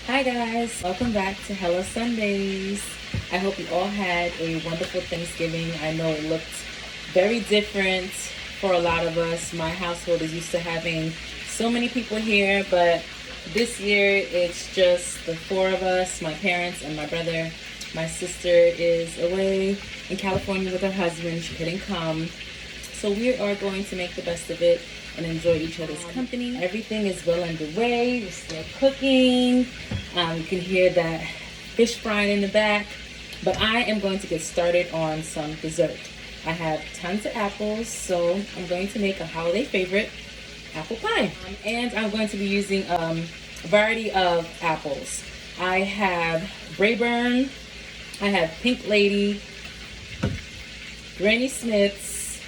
Hi guys, welcome back to Hello Sundays. I hope you all had a wonderful Thanksgiving. I know it looked very different for a lot of us. My household is used to having so many people here, but this year it's just the four of us, my parents and my brother. My sister is away in California with her husband. She couldn't come. So we are going to make the best of it and enjoy each other's company. Everything is well underway. We're still cooking. You can hear that fish frying in the back. But I am going to get started on some dessert. I have tons of apples, so I'm going to make a holiday favorite, apple pie. And I'm going to be using a variety of apples. I have Rayburn, I have Pink Lady, Granny Smith's,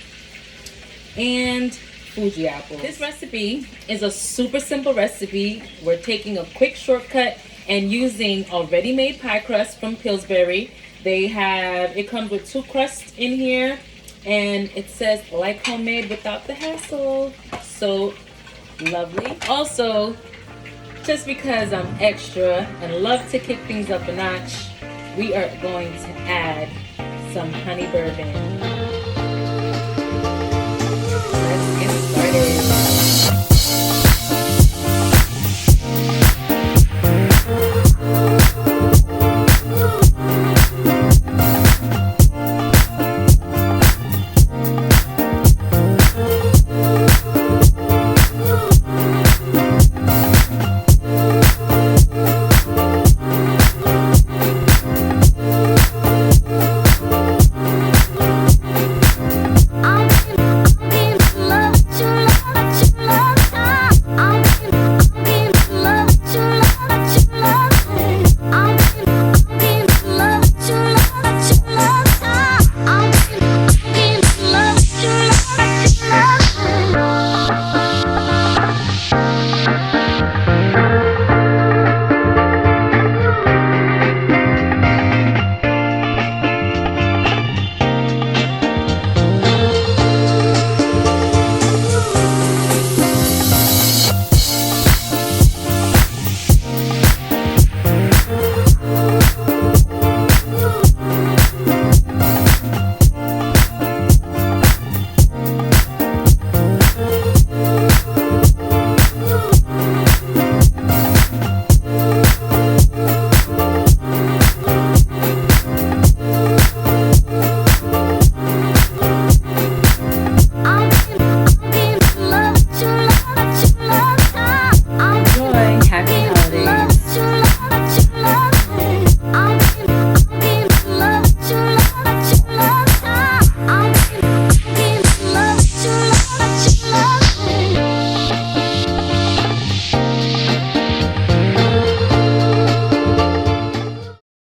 and Fuji apple. This recipe is a super simple recipe. We're taking a quick shortcut and using a ready-made pie crust from Pillsbury. It comes with 2 crusts in here, and it says like homemade without the hassle. So lovely. Also, just because I'm extra and love to kick things up a notch, we are going to add some honey bourbon. Let's get started.